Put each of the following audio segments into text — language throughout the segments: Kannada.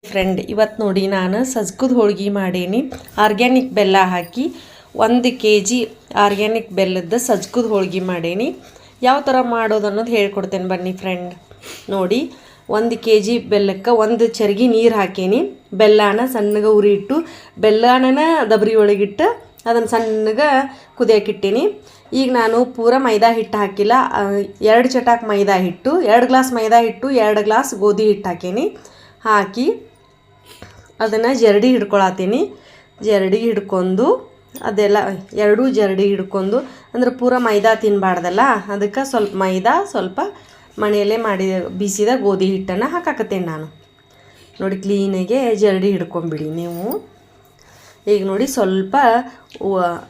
ಫ್ರೆಂಡ್ ಇವತ್ತು ನೋಡಿ ನಾನು ಸಜ್ಕದ ಹೋಳ್ಗೆ ಮಾಡೀನಿ. ಆರ್ಗ್ಯಾನಿಕ್ ಬೆಲ್ಲ ಹಾಕಿ 1 kg ಆರ್ಗ್ಯಾನಿಕ್ ಬೆಲ್ಲದ ಸಜ್ಕದ ಹೋಳ್ಗೆ ಮಾಡೀನಿ. ಯಾವ ಥರ ಮಾಡೋದು ಅನ್ನೋದು ಹೇಳ್ಕೊಡ್ತೇನೆ ಬನ್ನಿ ಫ್ರೆಂಡ್. ನೋಡಿ 1 kg ಬೆಲ್ಲಕ್ಕೆ 1 ಚರ್ಗಿ ನೀರು ಹಾಕೀನಿ. ಬೆಲ್ಲನ ಸಣ್ಣಗೆ ಉರಿ ಇಟ್ಟು ಬೆಲ್ಲನ ದಬ್ರಿ ಒಳಗಿಟ್ಟು ಅದನ್ನು ಸಣ್ಣಗೆ ಕುದಿಯೋಕ್ಕಿಟ್ಟೀನಿ. ಈಗ ನಾನು ಪೂರ ಮೈದಾ ಹಿಟ್ಟು ಹಾಕಿಲ್ಲ, 2 ಚಟಾಕ್ ಮೈದಾ ಹಿಟ್ಟು, 2 ಗ್ಲಾಸ್ ಮೈದಾ ಹಿಟ್ಟು, 2 ಗ್ಲಾಸ್ ಗೋಧಿ ಹಿಟ್ಟು ಹಾಕೀನಿ. ಹಾಕಿ ಅದನ್ನು ಜರಡಿ ಹಿಡ್ಕೊಳತ್ತೀನಿ. ಜರಡಿ ಹಿಡ್ಕೊಂಡು ಅದೆಲ್ಲ ಎರಡೂ ಜರಡಿ ಹಿಡ್ಕೊಂಡು, ಅಂದ್ರೆ ಪೂರ ಮೈದಾ ತಿನ್ನಬಾರ್ದಲ್ಲ, ಅದಕ್ಕೆ ಸ್ವಲ್ಪ ಮೈದಾ ಸ್ವಲ್ಪ ಮನೆಯಲ್ಲೇ ಮಾಡಿ ಬೀಸಿದ ಗೋಧಿ ಹಿಟ್ಟನ್ನು ಹಾಕಾಕತ್ತೇನೆ ನಾನು. ನೋಡಿ ಕ್ಲೀನಾಗೆ ಜರಡಿ ಹಿಡ್ಕೊಂಬಿಡಿ ನೀವು. ಈಗ ನೋಡಿ ಸ್ವಲ್ಪ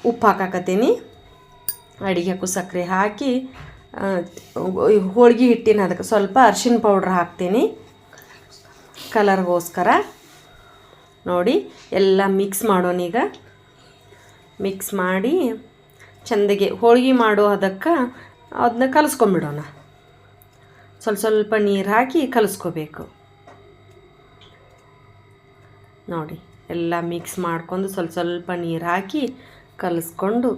ಉಪ್ಪು ಹಾಕಾಕತ್ತೀನಿ. ಅಡಿಗೆ ಹಾಕೋ ಸಕ್ಕರೆ ಹಾಕಿ ಹೋಳ್ಗೆ ಹಿಟ್ಟಿನ ಅದಕ್ಕೆ ಸ್ವಲ್ಪ ಅರ್ಶಿಣ ಪೌಡ್ರ್ ಹಾಕ್ತೀನಿ ಕಲರ್ಗೋಸ್ಕರ. ನೋಡಿ ಎಲ್ಲ ಮಿಕ್ಸ್ ಮಾಡೋಣ. ಈಗ ಮಿಕ್ಸ್ ಮಾಡಿ ಚೆಂದಗೆ ಹೋಳ್ಗೆ ಮಾಡೋ ಅದಕ್ಕೆ ಅದನ್ನ ಕಲಿಸ್ಕೊಂಬಿಡೋಣ. ಸ್ವಲ್ಪ ನೀರು ಹಾಕಿ ಕಲಿಸ್ಕೋಬೇಕು. ನೋಡಿ ಎಲ್ಲ ಮಿಕ್ಸ್ ಮಾಡ್ಕೊಂಡು ಸ್ವಲ್ಪ ನೀರು ಹಾಕಿ ಕಲಿಸ್ಕೊಂಡು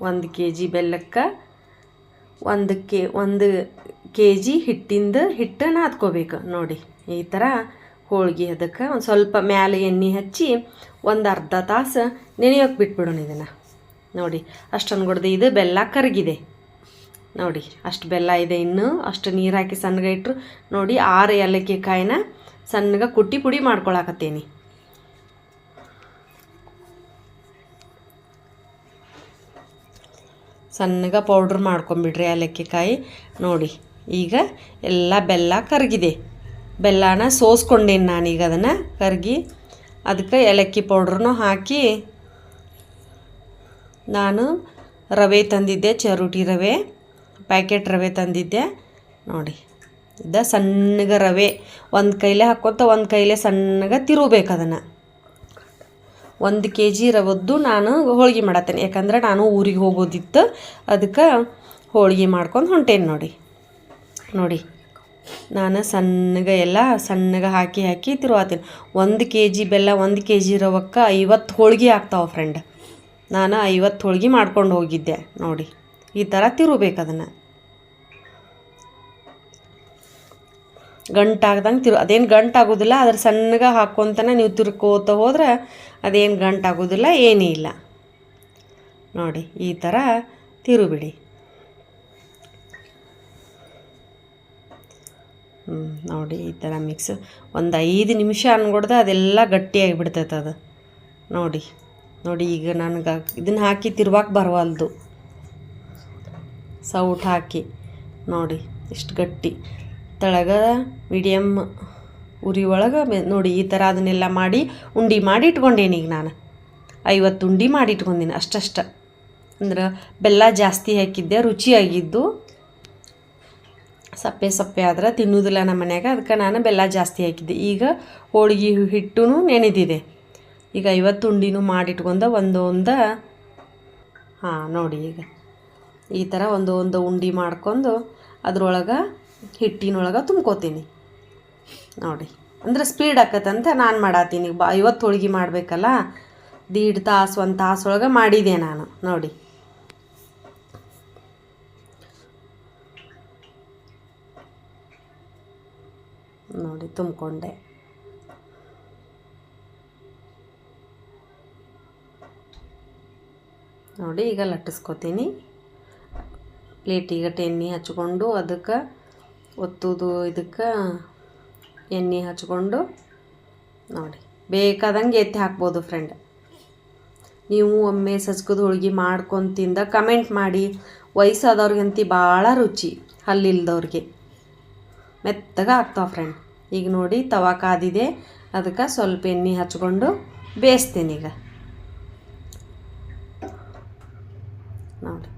1 kg ಬೆಲ್ಲಕ್ಕೆ 1 kg ಹಿಟ್ಟು ನಾದ್ಕೋಬೇಕು. ನೋಡಿ ಈ ಥರ ಹೋಳ್ಗೆ ಅದಕ್ಕೆ ಒಂದು ಸ್ವಲ್ಪ ಮೇಲೆ ಎಣ್ಣೆ ಹಚ್ಚಿ ಒಂದು ಅರ್ಧ ತಾಸು ನೆನೆಯೋಕೆ ಬಿಟ್ಬಿಡೋಣ ಇದನ್ನು. ನೋಡಿ ಅಷ್ಟು ಅನ್ಕೊಡ್ದೆ, ಇದು ಬೆಲ್ಲ ಕರಗಿದೆ. ನೋಡಿ ಅಷ್ಟು ಬೆಲ್ಲ ಇದೆ, ಇನ್ನೂ ಅಷ್ಟು ನೀರು ಹಾಕಿ ಸಣ್ಣಗೆ ಇಟ್ಟರು. ನೋಡಿ 6 ಏಲಕ್ಕಿ ಕಾಯಿನ ಸಣ್ಣಗೆ ಕುಟ್ಟಿ ಪುಡಿ ಮಾಡ್ಕೊಳಕತ್ತೀನಿ. ಸಣ್ಣಗೆ ಪೌಡ್ರ್ ಮಾಡ್ಕೊಂಬಿಡ್ರಿ ಏಲಕ್ಕಿಕಾಯಿ. ನೋಡಿ ಈಗ ಎಲ್ಲ ಬೆಲ್ಲ ಕರಗಿದೆ. ಬೆಲ್ಲನ ಸೋಸ್ಕೊಂಡೇನಿ ನಾನೀಗ ಅದನ್ನು ಕರಗಿ. ಅದಕ್ಕೆ ಏಲಕ್ಕಿ ಪೌಡ್ರನ್ನು ಹಾಕಿ ನಾನು ರವೆ ತಂದಿದ್ದೆ, ಚರೋಟಿ ರವೆ, ಪ್ಯಾಕೆಟ್ ರವೆ ತಂದಿದ್ದೆ. ನೋಡಿ ಇದು ಸಣ್ಣಗೆ ರವೆ ಒಂದು ಕೈಲೇ ಹಾಕ್ಕೊತ ಒಂದು ಕೈಲೇ ಸಣ್ಣಗೆ ತಿರುಗಬೇಕು ಅದನ್ನು. 1 kg ರವದ್ದು ನಾನು ಹೋಳ್ಗೆ ಮಾಡತ್ತೇನೆ, ಯಾಕಂದ್ರೆ ನಾನು ಊರಿಗೆ ಹೋಗೋದಿತ್ತು, ಅದಕ್ಕೆ ಹೋಳ್ಗೆ ಮಾಡ್ಕೊಂಡು ಹೊಂಟೇನಿ. ನೋಡಿ ನಾನು ಸಣ್ಣಗೆ ಹಾಕಿ ತಿರುವಾತೀನಿ. 1 kg ಬೆಲ್ಲ 1 kg ರವಕ್ಕೆ 50 ಹೋಳ್ಗೆ ಆಗ್ತಾವೆ ಫ್ರೆಂಡ್. ನಾನು 50 ಹೋಳ್ಗೆ ಮಾಡ್ಕೊಂಡು ಹೋಗಿದ್ದೆ. ನೋಡಿ ಈ ಥರ ತಿರುಗಬೇಕು ಅದನ್ನು. ಗಂಟಾಗ್ದಂಗೆ ಅದೇನು ಗಂಟಾಗೋದಿಲ್ಲ, ಅದ್ರ ಸಣ್ಣಗೆ ಹಾಕ್ಕೊತಾನೆ ನೀವು ತಿರ್ಕೋತ ಹೋದ್ರೆ ಅದೇನು ಗಂಟಾಗೋದಿಲ್ಲ, ಏನೂ ಇಲ್ಲ. ನೋಡಿ ಈ ಥರ ತಿರುಬಿಡಿ. ನೋಡಿ ಈ ಥರ ಮಿಕ್ಸ್ ಒಂದು 5 ನಿಮಿಷ ಅನ್ಕೊಡ್ದೆ ಅದೆಲ್ಲ ಗಟ್ಟಿಯಾಗಿಬಿಡ್ತೈತೆ ಅದು. ನೋಡಿ ಈಗ ನನಗೆ ಇದನ್ನು ಹಾಕಿ ತಿರುವಾಕೆ ಬರವಲ್ದು, ಸೌಟ್ ಹಾಕಿ. ನೋಡಿ ಇಷ್ಟು ಗಟ್ಟಿ ತಳಗ ಮೀಡಿಯಮ್ ಉರಿ ಒಳಗೆ ನೋಡಿ ಈ ಥರ ಅದನ್ನೆಲ್ಲ ಮಾಡಿ ಉಂಡೆ ಮಾಡಿ ಇಟ್ಕೊಂಡೇನಿ. ಈಗ ನಾನು 50 ಉಂಡೆ ಮಾಡಿ ಇಟ್ಕೊಂಡೀನಿ. ಅಷ್ಟಷ್ಟು ಅಂದ್ರೆ ಬೆಲ್ಲ ಜಾಸ್ತಿ ಹಾಕಿದ್ದೆ, ರುಚಿಯಾಗಿದ್ದು. ಸಪ್ಪೆ ಆದ್ರೆ ತಿನ್ನೋದಿಲ್ಲ ನಮ್ಮ ಮನ್ಯಾಗ, ಅದಕ್ಕೆ ನಾನು ಬೆಲ್ಲ ಜಾಸ್ತಿ ಹಾಕಿದ್ದೆ. ಈಗ ಹೋಳ್ಗೆ ಹಿಟ್ಟು ನೆನೆದಿದೆ. ಈಗ 50 ಉಂಡೆನೂ ಮಾಡಿಟ್ಕೊಂಡು ಒಂದೊಂದು ನೋಡಿ ಈಗ ಈ ಥರ ಒಂದೊಂದು ಉಂಡೆ ಮಾಡ್ಕೊಂಡು ಅದ್ರೊಳಗೆ ಹಿಟ್ಟಿನೊಳಗೆ ತುಂಬ್ಕೋತೀನಿ. ನೋಡಿ ಅಂದ್ರೆ ಸ್ಪೀಡ್ ಆಕತ್ತಂತ ನಾನು ಮಾಡತ್ತೀನಿ. 50 ಹೋಳ್ಗೆ ಮಾಡಬೇಕಲ್ಲ, 1.5 ತಾಸು 1 ತಾಸೊಳಗೆ ಮಾಡಿದೆ ನಾನು. ನೋಡಿ ತುಂಬಿಕೊಂಡೆ. ನೋಡಿ ಈಗ ಲಟ್ಟಿಸ್ಕೊತೀನಿ. ಪ್ಲೇಟಿಗೆ ಎಣ್ಣೆ ಹಚ್ಕೊಂಡು ಅದಕ್ಕೆ ಒತ್ತುದು, ಇದಕ್ಕೆ ಎಣ್ಣೆ ಹಚ್ಕೊಂಡು ನೋಡಿ ಬೇಕಾದಂಗೆ ಎತ್ತಿ ಹಾಕ್ಬೋದು ಫ್ರೆಂಡ್. ನೀವು ಒಮ್ಮೆ ಸಜ್ಕದ ಹೋಳ್ಗೆ ಮಾಡ್ಕೊಂಡು ತಿಂದ ಕಮೆಂಟ್ ಮಾಡಿ. ವಯಸ್ಸಾದವ್ರಿಗಂತೂ ಭಾಳ ರುಚಿ, ಹಲ್ಲಿಲ್ದವ್ರಿಗೆ ಮೆತ್ತಗೆ ಆಗ್ತಾವೆ ಫ್ರೆಂಡ್. ಈಗ ನೋಡಿ ತವಾ ಕಾದಿದೆ, ಅದಕ್ಕೆ ಸ್ವಲ್ಪ ಎಣ್ಣೆ ಹಚ್ಕೊಂಡು ಬೇಯಿಸ್ತೀನಿ. ಈಗ ನೋಡಿ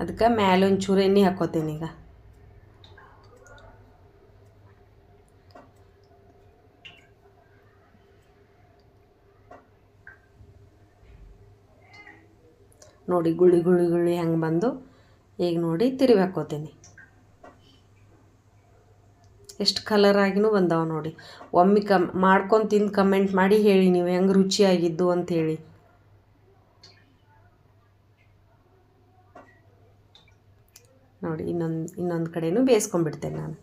ಅದಕ್ಕೆ ಮೇಲೆ ಒಂಚೂರು ಎಣ್ಣೆ ಹಾಕ್ಕೋತೀನಿ. ಈಗ ನೋಡಿ ಗುಳಿ ಹೆಂಗೆ ಬಂದು. ಈಗ ನೋಡಿ ತಿರುವಿ ಹಾಕ್ಕೋತೀನಿ. ಎಷ್ಟು ಕಲರ್ ಆಗಿನೂ ಬಂದಾವ ನೋಡಿ. ಒಮ್ಮೆ ಮಾಡ್ಕೊಂಡು ತಿಂದು ಕಮೆಂಟ್ ಮಾಡಿ ಹೇಳಿ ನೀವು ಹೆಂಗೆ ರುಚಿಯಾಗಿದ್ದು ಅಂಥೇಳಿ. ನೋಡಿ ಇನ್ನೊಂದು ಕಡೆನೂ ಬೇಯಿಸ್ಕೊಂಡ್ಬಿಡ್ತೇನೆ ನಾನು.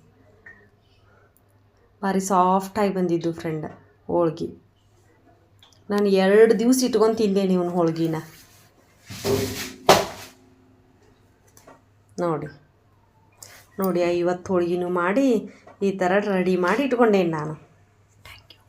ಭಾರಿ ಸಾಫ್ಟಾಗಿ ಬಂದಿದ್ದು ಫ್ರೆಂಡ್ ಹೋಳ್ಗೆ. ನಾನು 2 ದಿವಸ ಇಟ್ಕೊಂಡು ತಿಂದೇನೆ ಇವನು ಹೋಳ್ಗಿನ. ನೋಡಿ 50 ಹೋಳ್ಗಿನೂ ಮಾಡಿ ಈ ಥರ ರೆಡಿ ಮಾಡಿ ಇಟ್ಕೊಂಡೇನೆ ನಾನು. Thank you.